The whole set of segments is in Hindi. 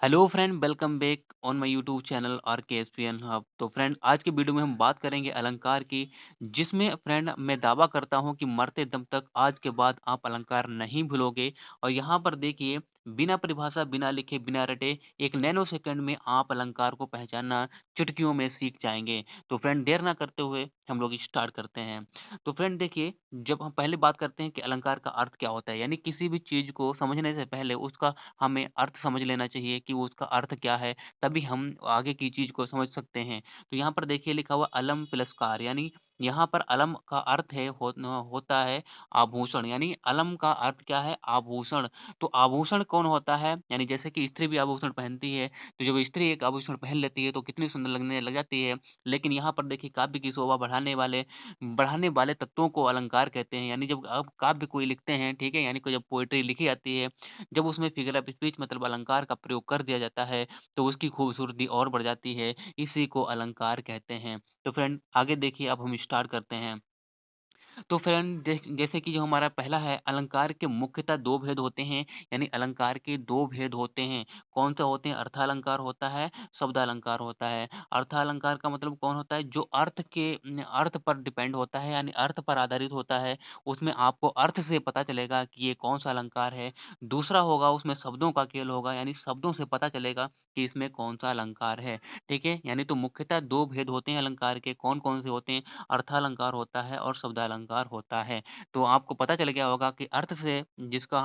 Hello friend, welcome back on my YouTube channel RKSPN hub. तो फ्रेंड, आज के वीडियो में हम बात करेंगे अलंकार की, जिसमें फ्रेंड मैं दावा करता हूं कि मरते दम तक आज के बाद आप अलंकार नहीं भूलोगे। और यहाँ पर देखिए, बिना परिभाषा, बिना लिखे, बिना रटे, एक नैनो सेकंड में आप अलंकार को पहचानना चुटकियों में सीख जाएंगे। तो फ्रेंड, देर ना करते हुए हम लोग स्टार्ट करते हैं। तो फ्रेंड देखिए, जब हम पहले बात करते हैं कि अलंकार का अर्थ क्या होता है, यानी किसी भी चीज को समझने से पहले उसका हमें अर्थ समझ लेना चाहिए कि वो उसका अर्थ क्या है, तभी हम आगे की चीज़ को समझ सकते हैं। तो यहाँ पर देखिए लिखा हुआ अलम प्लस कार, यानी यहाँ पर अलम का अर्थ है होता है आभूषण, यानी अलम का अर्थ क्या है? आभूषण। तो आभूषण कौन होता है? यानी जैसे कि स्त्री भी आभूषण पहनती है, तो जब स्त्री एक आभूषण पहन लेती है तो कितनी सुंदर लगने लग जाती है। लेकिन यहाँ पर देखिए, काव्य की शोभा बढ़ाने वाले तत्वों को अलंकार कहते हैं। यानी जब आप काव्य कोई लिखते हैं, ठीक है, यानी कोई जब पोएट्री लिखी जाती है, जब उसमें फिगर ऑफ स्पीच मतलब अलंकार का प्रयोग कर दिया जाता है, तो उसकी खूबसूरती और बढ़ जाती है। इसी को अलंकार कहते हैं। तो फ्रेंड, आगे देखिए, अब हम स्टार्ट करते हैं। तो फ्रेंड, जैसे कि जो हमारा पहला है, अलंकार के मुख्यतः 2 भेद होते हैं, यानी अलंकार के 2 भेद होते हैं। कौन-सा होते हैं? अर्थालंकार होता है, शब्दालंकार होता है। अर्थालंकार का मतलब कौन होता है? जो अर्थ पर डिपेंड होता है, यानी अर्थ पर आधारित होता है। उसमें आपको अर्थ से पता चलेगा कि ये कौन-सा अलंकार है। दूसरा होगा, उसमें शब्दों का खेल होगा, यानी शब्दों से पता चलेगा कि इसमें कौन-सा अलंकार है। ठीक है? यानी तो मुख्यतः 2 भेद होते हैं अलंकार के। कौन-कौन से होते हैं? अर्थालंकार होता है और शब्दालंकार होता है। तो आपको पता चल गया होगा कि अर्थ से जिसका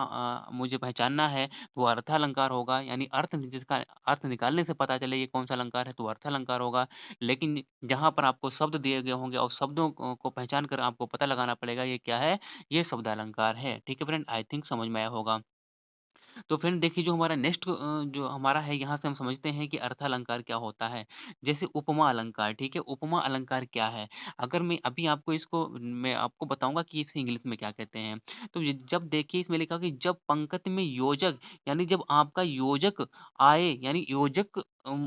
मुझे पहचानना है, वो अर्थालंकार होगा, यानी जिसका अर्थ निकालने से पता चले ये कौन-सा अलंकार है, तो अर्थालंकार होगा। लेकिन जहाँ पर आपको शब्द दिए गए होंगे और शब्दों को पहचान कर आपको पता लगाना पड़ेगा ये क्या है, ये शब्दालंकार है। ठीक है फ्रेंड? आई थिंक समझ में आया होगा। तो फ्रेंड देखिए, जो हमारा जो हमारा है, यहाँ से हम समझते हैं कि अर्थालंकार क्या होता है। जैसे उपमा अलंकार, ठीक है? उपमा अलंकार क्या है? अगर मैं आपको बताऊँगा कि इसे इंग्लिश में क्या कहते हैं। तो जब देखिए, इसमें लिखा कि जब पंक्ति में योजक, यानी जब आपका योजक आए, यानी योजक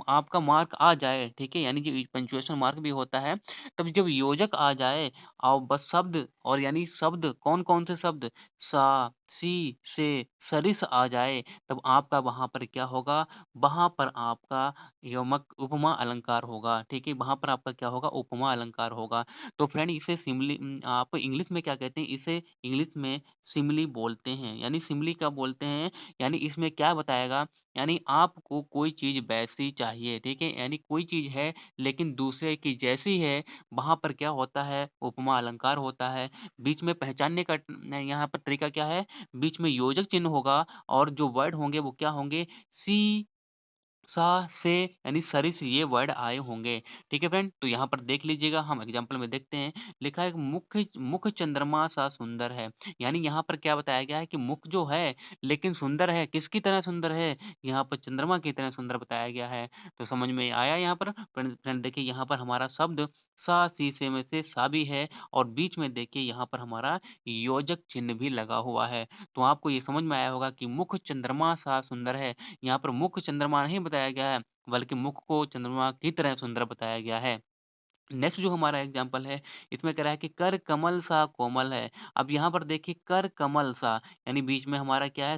आपका मार्क आ जाए, ठीक है? यानी जो पंक्चुएशन मार्क भी होता है, तब जब योजक आ जाए और बस शब्द, और यानी शब्द कौन-कौन से शब्द? सा, सी, से, सरिस आ जाए, तब आपका वहाँ पर क्या होगा? वहाँ पर आपका यमक उपमा अलंकार होगा, ठीक है? वहाँ पर आपका क्या होगा? उपमा अलंकार होगा। तो फ्रेंड, इसे आप इंग्लिश में क्या कहते हैं? इसे इंग्लिश में सिमिली बोलते हैं। यानी सिमिली क्या बोलते हैं? यानी इसमें क्या बताएगा? यानी आपको कोई चीज़ वैसी चाहिए, ठीक है? यानी कोई चीज़ है लेकिन दूसरे की जैसी है, वहाँ पर क्या होता है? उपमा अलंकार होता है। बीच में पहचानने का यहाँ पर तरीका क्या है? बीच में योजक चिन्ह होगा और जो वर्ड होंगे वो क्या होंगे? सी, सा, से, यानी सरिस, ये वर्ड आए होंगे। ठीक है फ्रेंड? तो यहाँ पर देख लीजिएगा, हम एग्ज़ाम्पल में देखते हैं। लिखा है कि मुख मुख चंद्रमा सा सुंदर है। यानी यहाँ पर क्या बताया गया है कि मुख जो है लेकिन सुंदर है। किसकी तरह सुंदर है? यहाँ पर चंद्रमा की तरह सुंदर बताया गया है। तो समझ में आया यहाँ पर? फ्रेंड फ्रेंड देखिए, यहाँ पर हमारा शब्द सा, सी, से में से सा भी है, और बीच में देखिए यहाँ पर हमारा योजक चिन्ह भी लगा हुआ है। तो आपको ये समझ में आया होगा कि मुख चंद्रमा सा सुंदर है। यहाँ पर मुख चंद्रमा नहीं बताया गया है, बल्कि मुख को चंद्रमा की तरह सुंदर बताया गया है। नेक्स्ट जो हमारा एग्जाम्पल है, इसमें कह रहा है कि कर कमल सा कोमल है। अब यहाँ पर देखिए, कर कमल सा, यानी बीच में हमारा क्या है?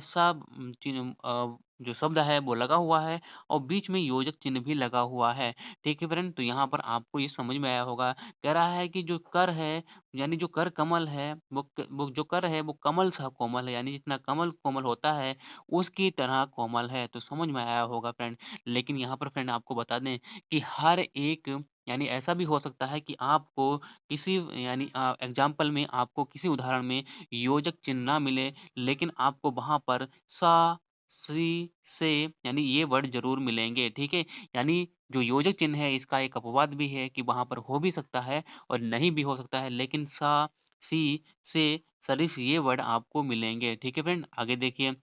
जो शब्द है वो लगा हुआ है, और बीच में योजक चिन्ह भी लगा हुआ है। ठीक है फ्रेंड? तो यहाँ पर आपको ये समझ में आया होगा। कह रहा है कि जो कर है, यानी जो कर कमल है, वो जो कर है वो कमल सा कोमल है, यानी जितना कमल कोमल होता है उसकी तरह कोमल है। तो समझ में आया होगा फ्रेंड। लेकिन यहाँ पर फ्रेंड आपको बता दें कि हर एक, यानी ऐसा भी हो सकता है कि आपको किसी, यानी एग्जाम्पल में आपको किसी उदाहरण में योजक चिन्ह ना मिले, लेकिन आपको वहाँ पर सा, सी, से, यानी ये वर्ड ज़रूर मिलेंगे, ठीक है? यानी जो योजक चिन्ह है, इसका एक अपवाद भी है कि वहाँ पर हो भी सकता है और नहीं भी हो सकता है, लेकिन सा, सी, से, सरिस, ये वर्ड आपको मिलेंगे, ठीक है फ्रेंड? आगे देखिए।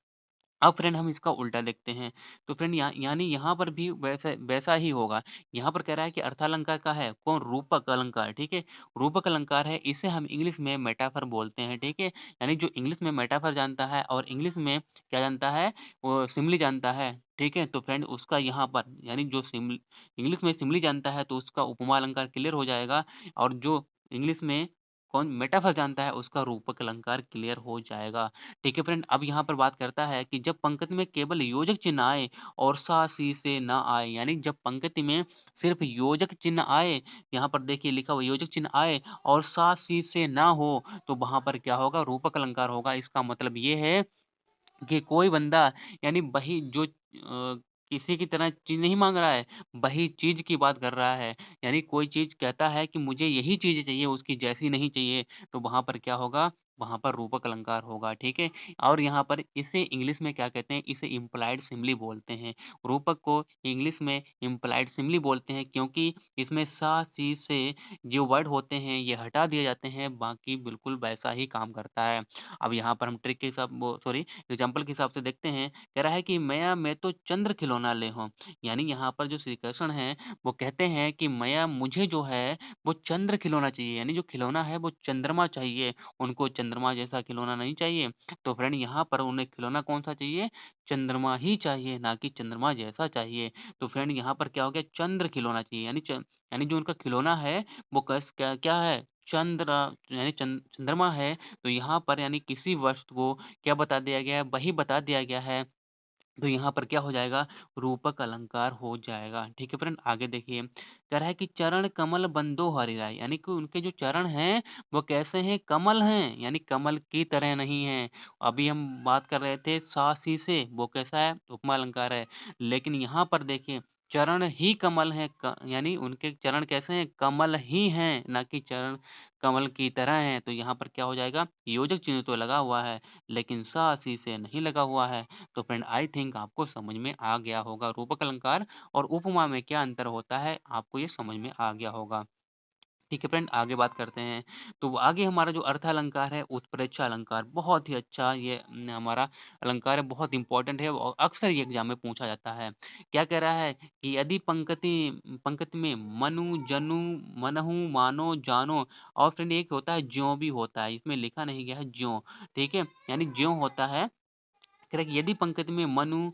अब फ्रेंड हम इसका उल्टा देखते हैं। तो फ्रेंड यानी यहाँ पर भी वैसा वैसा ही होगा। यहाँ पर कह रहा है कि अर्थालंकार का है कौन? रूपक अलंकार, ठीक है? रूपक अलंकार है, इसे हम इंग्लिश में मेटाफर बोलते हैं, ठीक है? यानी जो इंग्लिश में मेटाफर जानता है और इंग्लिश में क्या जानता है? वो सिमिली जानता है, ठीक है? तो फ्रेंड उसका यहाँ पर, यानी जो इंग्लिश में सिमिली जानता है तो उसका उपमा अलंकार क्लियर हो जाएगा, और जो इंग्लिश में कौन मेटाफर जानता है उसका रूपक अलंकार क्लियर हो जाएगा। ठीक है फ्रेंड, अब यहाँ पर बात करता है कि जब पंक्ति में केवल योजक चिन्ह आए और सा सी से ना आए, यानी जब पंक्ति में सिर्फ योजक चिन्ह आए, यहाँ पर देखिए लिखा हुआ योजक चिन्ह आए और सा सी से ना हो, तो वहां पर क्या होगा, रूपक अलंकार होगा। इसका मतलब ये है कि कोई बंदा यानी वही जो किसी की तरह चीज़ नहीं माँग रहा है, वही चीज़ की बात कर रहा है। यानी कोई चीज़ कहता है कि मुझे यही चीज़ चाहिए, उसकी जैसी नहीं चाहिए, तो वहाँ पर क्या होगा? वहाँ पर रूपक अलंकार होगा, ठीक है? और यहाँ पर इसे इंग्लिश में क्या कहते हैं? इसे इम्प्लाइड सिमिली बोलते हैं। रूपक को इंग्लिश में इम्प्लाइड सिमिली बोलते हैं, क्योंकि इसमें सा, सी से जो वर्ड होते हैं, ये हटा दिए जाते हैं, बाकी बिल्कुल वैसा ही काम करता है। अब यहाँ पर हम ट्रिक के हिसाब वो सॉरी एग्जाम्पल के हिसाब से देखते हैं, कह रहा है कि मैया मैं तो चंद्र खिलौना ले हूँ। यानी यहाँ पर जो श्री कृष्ण हैं, वो कहते हैं कि मैया मुझे जो है वो चंद्र खिलौना चाहिए, यानी जो खिलौना है वो चंद्रमा चाहिए, उनको चंद्रमा जैसा खिलौना नहीं चाहिए। तो फ्रेंड यहाँ पर उन्हें खिलौना कौन-सा चाहिए? चंद्रमा ही चाहिए, ना कि चंद्रमा जैसा चाहिए। तो फ्रेंड यहाँ पर क्या हो गया? चंद्र खिलौना चाहिए, यानी जो उनका खिलौना है वो क्या क्या है? चंद्र यानी चंद्रमा है। तो यहाँ पर यानी किसी वस्तु को क्या बता दिया गया है? वही बता दिया गया है। तो यहाँ पर क्या हो जाएगा? रूपक अलंकार हो जाएगा। ठीक है फ्रेंड, आगे देखिए। कह रहा है कि चरण कमल बंदो हरिराय, यानी कि उनके जो चरण हैं वो कैसे हैं? कमल हैं, यानी कमल की तरह नहीं है। अभी हम बात कर रहे थे सासी से, वो कैसा है? उपमा अलंकार है। लेकिन यहाँ पर देखिए चरण ही कमल हैं, यानी उनके चरण कैसे हैं? कमल ही हैं, ना कि चरण कमल की तरह हैं। तो यहाँ पर क्या हो जाएगा? योजक चिन्ह तो लगा हुआ है, लेकिन सा सी से नहीं लगा हुआ है। तो फ्रेंड आई थिंक आपको समझ में आ गया होगा रूपक अलंकार और उपमा में क्या अंतर होता है, आपको ये समझ में आ गया होगा। ठीक है फ्रेंड, आगे बात करते हैं। तो आगे हमारा जो अर्थ अलंकार है, उत्प्रेक्षा अलंकार, बहुत ही अच्छा ये हमारा अलंकार है, बहुत इंपॉर्टेंट है और अक्सर ये एग्जाम में पूछा जाता है। क्या कह रहा है कि यदि पंक्ति पंक्ति में मनु जनु मनहु मानो जानो, और फ्रेंड एक होता है ज्यों भी होता है, इसमें लिखा नहीं गया है ज्यों। ठीक है, यानी ज्यों होता है। कह रहा है कि यदि पंक्ति में मनु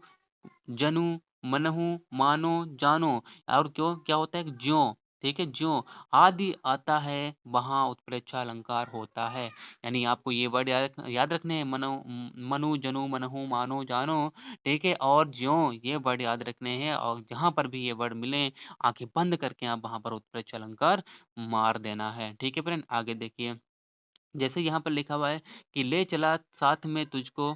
जनु, मनहु, मानो, जानो, और क्यों क्या होता है? ज्यों। ठीक है, ज्यों आदि आता है, वहाँ उत्प्रेक्षा अलंकार होता है। यानी आपको ये वर्ड याद रखने हैं, मनु, जनु, मनहु, मानो, जानो। ठीक है, और ज्यों ये वर्ड याद रखने हैं, और जहाँ पर भी ये वर्ड मिले, आंखें बंद करके आप वहाँ पर उत्प्रेक्षा अलंकार मार देना है। ठीक है फ्रेंड, आगे देखिए। जैसे यहाँ पर लिखा हुआ है कि ले चला साथ में तुझको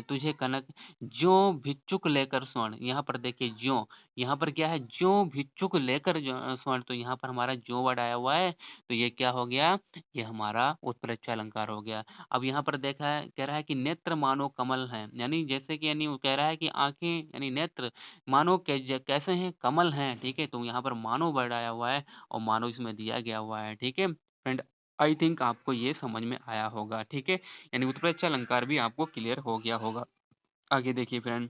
तुझे कनक, ज्यों भिक्षुक लेकर स्वर्ण। यहाँ पर देखिए ज्यों, यहाँ पर क्या है? ज्यों भिक्षुक लेकर स्वर्ण, तो यहाँ पर हमारा ज्यों वर्ड आया हुआ है, तो ये क्या हो गया? ये हमारा उत्प्रेक्षा अलंकार हो गया। अब यहाँ पर देखा है, कह रहा है कि नेत्र मानो कमल है, यानी जैसे कि यानी वो कह रहा है कि आंखें यानी नेत्र मानो कैसे हैं? कमल हैं। ठीक है, तो यहाँ पर मानो वर्ड आया हुआ है और मानो इसमें दिया गया हुआ है। ठीक है फ्रेंड, आई थिंक आपको ये समझ में आया होगा, ठीक है? यानी उत्प्रेक्षा अलंकार भी आपको क्लियर हो गया होगा। आगे देखिए फ्रेंड,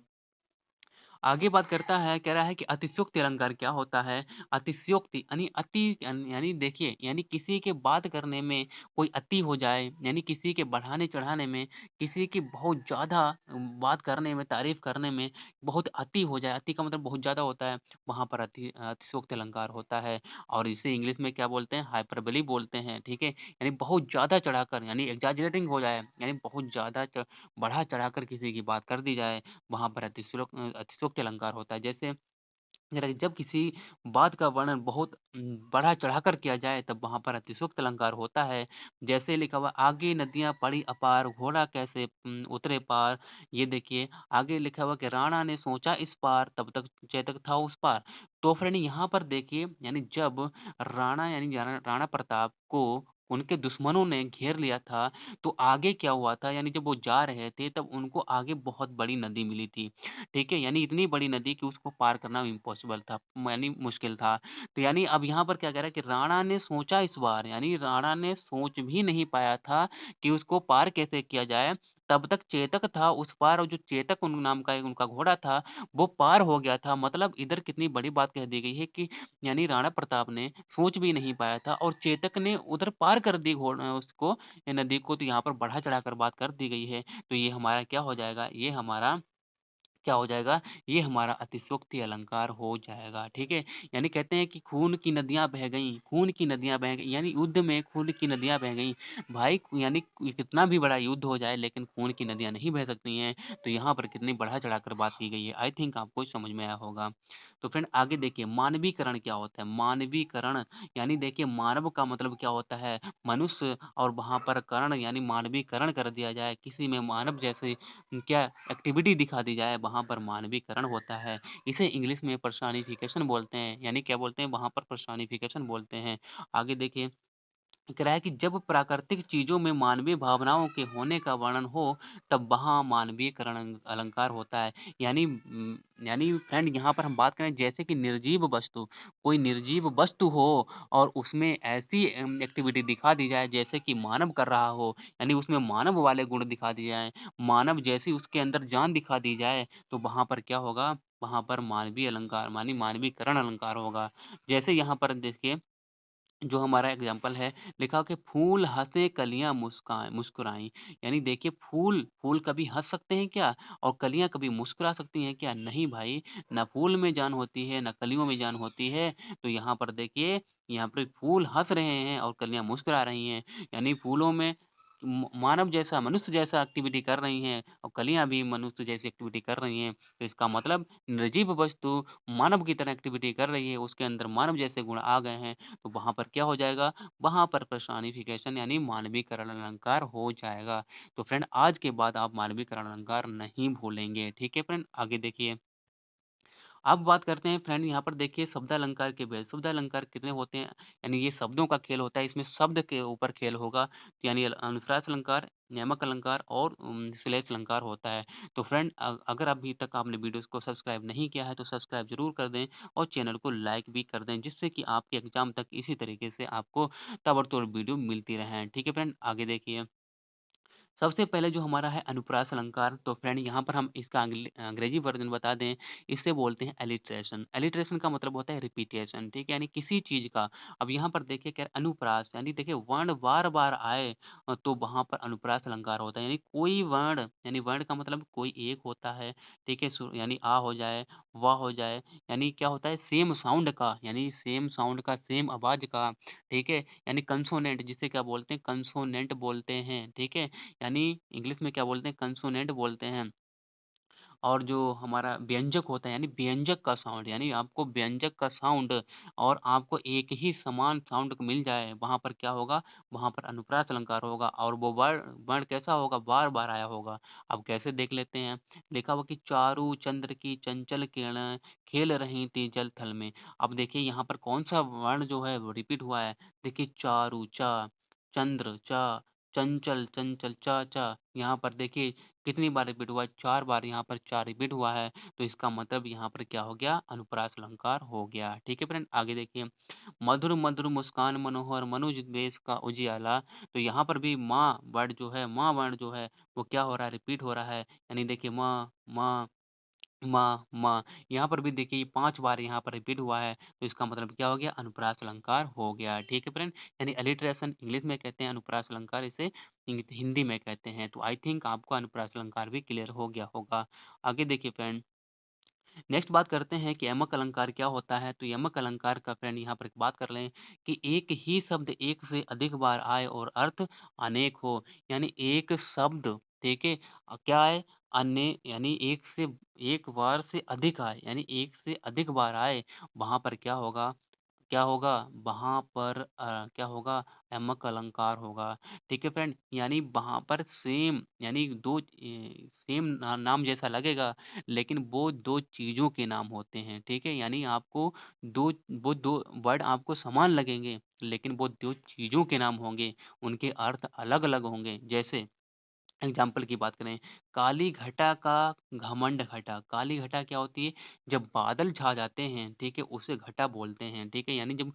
आगे बात करता है, कह रहा है कि अतिशयोक्ति अलंकार क्या होता है? अतिशयोक्ति यानी यानी देखिए, यानी किसी के बात करने में कोई अति हो जाए, यानी किसी के बढ़ाने-चढ़ाने में, किसी की बहुत ज़्यादा बात करने में, तारीफ़ करने में बहुत अति हो जाए, अति का मतलब बहुत ज़्यादा होता है, वहाँ पर अतिशयोक्ति अलंकार होता है। और इसे इंग्लिश में क्या बोलते हैं? हाइपरबोली बोलते हैं, ठीक है? यानी बहुत ज़्यादा चढ़ाकर, यानी एक्ज़ैजरेटिंग हो जाए, यानी बहुत ज़्यादा बढ़ा-चढ़ाकर किसी की बात कर दी जाए, वहाँ पर अतिशयोक्ति अलंकार होता है। जैसे अगर जब किसी बात का वर्णन बहुत बढ़ा-चढ़ाकर किया जाए, तब वहाँ पर अतिशयोक्ति अलंकार होता है। जैसे लिखा हुआ, आगे नदियाँ पड़ी अपार, घोड़ा कैसे उतरे पार। ये देखिए, आगे लिखा हुआ कि राणा ने सोचा इस पार, तब तक चेतक था उस पार। तो फ्रेंड यहाँ पर देखिए, यानी जब राणा प्रताप को उनके दुश्मनों ने घेर लिया था, तो आगे क्या हुआ था? यानी जब वो जा रहे थे, तब उनको आगे बहुत बड़ी नदी मिली थी। ठीक है? यानी इतनी बड़ी नदी कि उसको पार करना इम्पॉसिबल था, यानी मुश्किल था। तो यानी अब यहाँ पर क्या कह रहा है कि राणा ने सोचा इस बार, यानी राणा ने सोच भी नहीं पाया था कि उसको पार कैसे किया जाए। तब तक चेतक था उस पार, और जो चेतक उन नाम का एक उनका घोड़ा था, वो पार हो गया था। मतलब इधर कितनी बड़ी बात कह दी गई है कि यानी राणा प्रताप ने सोच भी नहीं पाया था और चेतक ने उधर पार कर दी उसको, ये नदी को। तो यहाँ पर बढ़ा-चढ़ा कर बात कर दी गई है। तो ये हमारा क्या हो जाएगा? ये हमारा क्या हो जाएगा, ये हमारा अतिशयोक्ति अलंकार हो जाएगा, ठीक है? यानी कहते हैं कि खून की नदियाँ बह गईं, खून की नदियाँ बह गईं, यानी युद्ध में खून की नदियाँ बह गईं। भाई यानी कितना भी बड़ा युद्ध हो जाए लेकिन खून की नदियाँ नहीं बह सकती हैं, तो यहाँ पर कितनी बढ़ा-चढ़ाकर बात की गई है। आई थिंक आपको समझ में आया होगा। तो फ्रेंड आगे देखिए मानवीकरण क्या होता है? मानवीकरण यानी देखिए मानव का मतलब क्या होता है? मनुष्य और वहाँ पर करण यानी मानवीकरण कर दिया जाए, किसी में मानव जैसे क्या एक्टिविटी दिखा दी जाए, वहाँ पर मानवीकरण होता है। इसे इंग्लिश में पर्सनिफिकेशन बोलते हैं, यानी क्या बोलते हैं वहाँ पर पर्सनिफिकेशन बोलते हैं। आगे देखिए कह रहा है कि जब प्राकृतिक चीज़ों में मानवीय भावनाओं के होने का वर्णन हो, तब वहाँ मानवीयकरण अलंकार होता है। यानी फ्रेंड यहाँ पर हम बात करें जैसे कि निर्जीव वस्तु, कोई निर्जीव वस्तु हो और उसमें ऐसी एक्टिविटी दिखा दी जाए जैसे कि मानव कर रहा हो, यानी उसमें मानव वाले गुण दिखा दिए जाएँ, मानव जैसी उसके अंदर जान दिखा दी जाए, तो वहाँ पर क्या होगा? वहाँ पर मानवीय अलंकार मानी मानवीकरण अलंकार होगा। जैसे यहाँ पर देखिए जो हमारा एग्जाम्पल है, लिखा हो कि फूल हँसे कलियाँ मुस्कुराईं। यानी देखिए फूल कभी हँस सकते हैं क्या? और कलियाँ कभी मुस्कुरा सकती हैं क्या? नहीं भाई, ना फूल में जान होती है, ना कलियों में जान होती है। तो यहाँ पर देखिए, यहाँ पर फूल हँस रहे हैं और कलियाँ मुस्कुरा रही हैं। यानी फूलों में मानव जैसा, मनुष्य जैसा एक्टिविटी कर रही हैं और कलियाँ भी मनुष्य जैसी एक्टिविटी कर रही हैं। तो इसका मतलब निर्जीव वस्तु मानव की तरह एक्टिविटी कर रही है, उसके अंदर मानव जैसे गुण आ गए हैं। तो वहाँ पर क्या हो जाएगा? वहाँ पर पर्सनिफिकेशन यानी मानवीकरण अलंकार हो जाएगा। तो फ्रेंड आज के बाद आप मानवीकरण अलंकार नहीं भूलेंगे, ठीक है फ्रेंड? आगे देखिए। अब बात करते हैं फ्रेंड यहाँ पर देखिए शब्दालंकार के भेद। शब्दालंकार कितने होते हैं? यानी ये शब्दों का खेल होता है, इसमें शब्द के ऊपर खेल होगा। यानी अनुप्रास अलंकार, नियामक अलंकार और श्लेष अलंकार होता है। तो फ्रेंड अगर अभी तक आपने वीडियोज़ को सब्सक्राइब नहीं किया है तो सब्सक्राइब ज़रूर कर दें और चैनल को लाइक भी कर दें, जिससे कि आपके एग्ज़ाम तक इसी तरीके से आपको ताबड़तोड़ वीडियो मिलती रहें। ठीक है फ्रेंड? आगे देखिए। सबसे पहले जो हमारा है अनुप्रास अलंकार, तो फ्रेंड यहाँ पर हम इसका अंग्रेजी वर्जन बता दें, इसे बोलते हैं एलिट्रेशन। एलिट्रेशन का मतलब होता है रिपीटेशन, ठीक है? यानी किसी चीज़ का अब यहाँ पर देखिए क्या अनुप्रास यानी देखिए वर्ण बार-बार आए तो वहाँ पर अनुप्रास अलंकार होता है। यानी कोई वर्ण यानी वर्ण का मतलब कोई एक होता है, ठीक है? यानी आ हो जाए, वाह हो जाए, यानी क्या होता है सेम साउंड का यानी सेम साउंड का, सेम आवाज़ का, ठीक है? यानी कंसोनेंट जिसे क्या बोलते हैं कंसोनेंट बोलते हैं, ठीक है? यानी इंग्लिश में क्या बोलते हैं कंसोनेंट बोलते हैं। और जो हमारा व्यंजक होता है यानी व्यंजक का साउंड यानी आपको व्यंजक का साउंड और आपको एक ही समान साउंड मिल जाए वहाँ पर क्या होगा? वहाँ पर अनुप्रास अलंकार होगा और वो वर्ण वर्ण कैसा होगा? बार-बार आया होगा। अब कैसे देख लेते हैं। लिखा हुआ कि चारु चंद्र की चंचल किरणें खेल रही थी जल थल में। अब देखिए यहाँ पर कौन-सा वर्ण जो है वो रिपीट हुआ है। देखिए चारु चा, चंद्र चा, चंचल चंचल चा चा। यहाँ पर देखिए कितनी बार रिपीट हुआ है? 4 बार यहाँ पर 4 रिपीट हुआ है, तो इसका मतलब यहाँ पर क्या हो गया? अनुप्रास अलंकार हो गया। ठीक है फ्रेंड? आगे देखिए, मधुर मधुर मुस्कान मनोहर मनुज देश का उजियाला, तो यहाँ पर भी माँ वर्ड जो है माँ वर्ण जो है, वो क्या हो रहा है? रिपीट हो रहा है। यानी देखिए माँ, माँ, माँ, माँ, यहाँ पर भी देखिए 5 बार यहाँ पर रिपीट हुआ है, तो इसका मतलब क्या हो गया? अनुप्रास अलंकार हो गया। ठीक है फ्रेंड? यानी अलिटरेशन इंग्लिश में कहते हैं, अनुप्रास अलंकार इसे हिंदी में कहते हैं। तो आई थिंक आपको अनुप्रास अलंकार भी क्लियर हो गया होगा। आगे देखिए फ्रेंड, नेक्स्ट बात करते हैं कि यमक अलंकार क्या होता है? तो यमक अलंकार का फ्रेंड यहाँ पर एक बात कर लें कि एक ही शब्द एक से अधिक बार आए और अर्थ अनेक हो। यानी एक शब्द ठीक है क्या है? अन्य यानी एक बार से अधिक आए यानी एक से अधिक बार आए, वहाँ पर क्या होगा? वहाँ पर क्या होगा? यमक अलंकार होगा। ठीक है फ्रेंड? यानी वहाँ पर सेम यानी 2 सेम नाम जैसा लगेगा, लेकिन वो 2 चीज़ों के नाम होते हैं। ठीक है? यानी आपको 2 वो 2 वर्ड आपको समान लगेंगे, लेकिन वो 2 चीज़ों के नाम होंगे, उनके अर्थ अलग-अलग होंगे। जैसे एग्जाम्पल की बात करें, काली घटा का घमंड घटा। काली घटा क्या होती है? जब बादल छा जाते हैं, ठीक है? उसे घटा बोलते हैं, ठीक है? यानी जब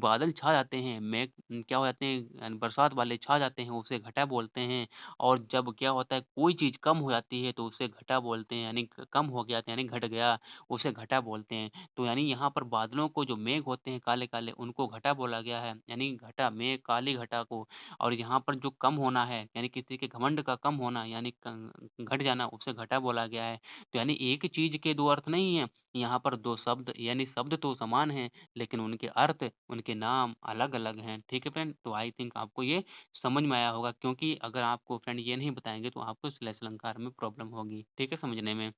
बादल छा जाते हैं, मेघ क्या हो जाते हैं बरसात वाले छा जाते हैं, उसे घटा बोलते हैं। और जब क्या होता है कोई चीज़ कम हो जाती है तो उसे घटा बोलते हैं, यानी कम हो गया यानी घट गया, उसे घटा बोलते हैं। तो यानी यहाँ पर बादलों को जो मेघ होते हैं काले-काले उनको घटा बोला गया है, यानी घटा मेघ काली घटा को। और यहाँ पर जो कम होना है, यानी किसी के घमंड का कम होना यानी घट जाना उसे घटा बोला गया है। तो यानी एक चीज़ के 2 अर्थ नहीं हैं, यहाँ पर 2 शब्द यानी शब्द तो समान हैं, लेकिन उनके अर्थ, उनके नाम अलग-अलग हैं। ठीक है फ्रेंड? तो आई थिंक आपको ये समझ में आया होगा, क्योंकि अगर आपको फ्रेंड ये नहीं बताएँगे तो आपको श्लेष अलंकार में प्रॉब्लम होगी। ठीक है समझने में?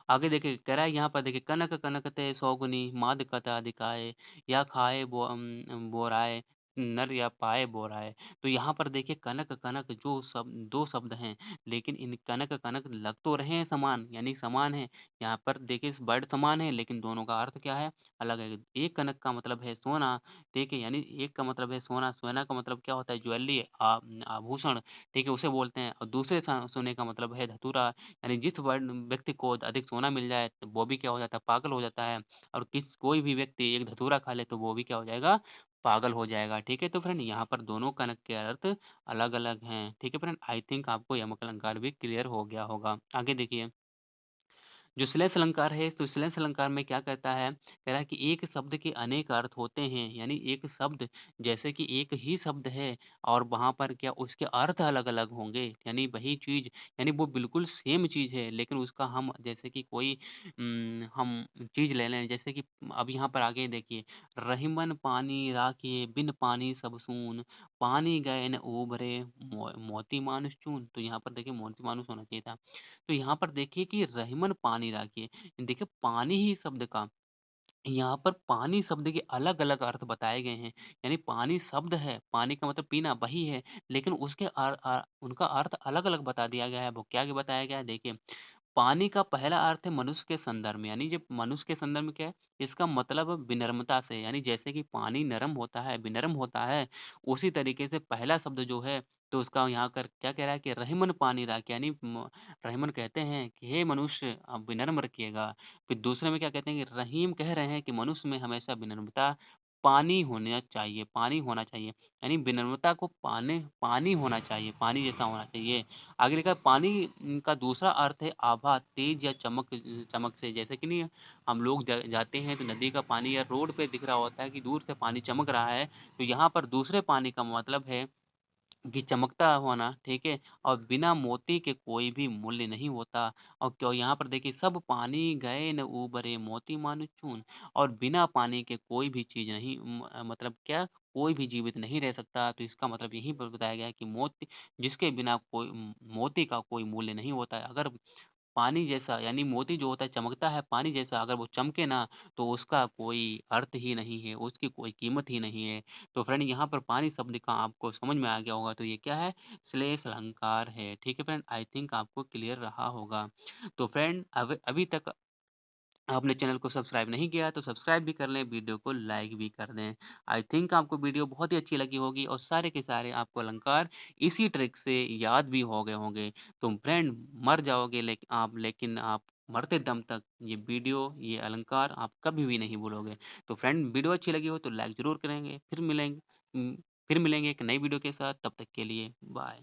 आगे देखिए कह रहा है यहाँ पर देखिए कनक कनकते सौगुनी माद कतधिकाय या खाए बोराए नर या पाए बोराए। तो यहाँ पर देखिए कनक कनक जो शब्द 2 शब्द हैं, लेकिन इन कनक कनक लग तो रहे हैं समान यानी समान है। यहाँ पर देखिए इस वर्ड समान है, लेकिन दोनों का अर्थ क्या है? अलग है। एक कनक का मतलब है सोना, ठीक है? यानी एक का मतलब है सोना, सोना का मतलब क्या होता है? ज्वेलरी आभूषण, ठीक है? उसे बोलते हैं, और दूसरे सोने का मतलब है धतूरा। यानी जिस व्यक्ति को अधिक सोना मिल जाए तो वो भी क्या हो जाता है? पागल हो जाता है। और कोई भी व्यक्ति एक धतूरा खा ले तो वो भी क्या हो जाएगा? पागल हो जाएगा। ठीक है? तो फ्रेंड यहाँ पर दोनों कनक के अर्थ अलग-अलग हैं। ठीक है फ्रेंड? आई थिंक आपको यमक अलंकार भी क्लियर हो गया होगा। आगे देखिए जो श्लेष अलंकार है, तो श्लेष अलंकार में क्या कहता है? कह रहा है कि एक शब्द के अनेक अर्थ होते हैं, यानी एक शब्द जैसे कि एक ही शब्द है और वहाँ पर क्या उसके अर्थ अलग-अलग होंगे, यानी वही चीज़ यानी वो बिल्कुल सेम चीज़ है, लेकिन उसका हम जैसे कि कोई हम चीज़ ले लें, जैसे कि अब यहाँ पर आगे देखिए, रहीमन पानी राखिए बिन पानी सब सून, पानी गए न उभरे मोती मानुष चून। तो यहाँ पर देखिए मोती मानुष होना चाहिए था। तो यहाँ पर देखिए कि रहीमन पानी राखिए। देखिए पानी ही शब्द का यहाँ पर पानी शब्द के अलग-अलग अर्थ बताए गए हैं। यानी पानी शब्द है, पानी का मतलब पीना वही है, लेकिन उसके उनका अर्थ अलग-अलग बता दिया गया है। वो क्या बताया गया है देखिए, पानी का पहला अर्थ है मनुष्य के संदर्भ में, यानी जब मनुष्य के संदर्भ में क्या है, इसका मतलब विनम्रता से, यानी जैसे कि पानी नरम होता है, विनम्र होता है, उसी तरीके से पहला शब्द जो है, तो उसका यहाँ कर क्या कह रहा है कि रहीमन पानी राख, यानी रहीमन कहते हैं कि हे मनुष्य आप विनम्र रखिएगा। फिर दूसरे में क्या कहते हैं कि रहीम कह रहे हैं कि मनुष्य में हमेशा विनम्रता पानी होना चाहिए, पानी होना चाहिए। यानी विनम्रता को पानी होना चाहिए, पानी जैसा होना चाहिए। आगे लिखा है पानी का दूसरा अर्थ है आभा, तेज या चमक चमक से। जैसे कि नहीं हम लोग जाते हैं तो नदी का पानी या रोड पे दिख रहा होता है कि दूर से पानी चमक रहा है, तो यहाँ पर दूसरे पानी का मतलब है कि चमकता होना, ठीक है? और बिना मोती के कोई भी मूल्य नहीं होता। और क्यों यहाँ पर देखिए सब पानी गए न उबरे मोती मानु चून। और बिना पानी के कोई भी चीज़ नहीं मतलब क्या कोई भी जीवित नहीं रह सकता। तो इसका मतलब यहीं पर बताया गया है कि मोती जिसके बिना कोई मोती का कोई मूल्य नहीं होता है। अगर पानी जैसा यानी मोती जो होता है चमकता है पानी जैसा, अगर वो चमके ना तो उसका कोई अर्थ ही नहीं है, उसकी कोई कीमत ही नहीं है। तो फ्रेंड यहाँ पर पानी शब्द का आपको समझ में आ गया होगा, तो ये क्या है? श्लेष अलंकार है। ठीक है फ्रेंड? आई थिंक आपको क्लियर रहा होगा। तो फ्रेंड अब अभी तक आपने चैनल को सब्सक्राइब नहीं किया है तो सब्सक्राइब भी कर लें, वीडियो को लाइक भी कर दें। आई थिंक आपको वीडियो बहुत ही अच्छी लगी होगी और सारे के सारे आपको अलंकार इसी ट्रिक से याद भी हो गए होंगे। तो फ्रेंड मर जाओगे लेकिन आप मरते दम तक ये वीडियो, ये अलंकार आप कभी भी नहीं भूलोगे। तो फ्रेंड वीडियो अच्छी लगी हो तो लाइक ज़रूर करेंगे। फिर मिलेंगे एक नई वीडियो के साथ, तब तक के लिए बाय।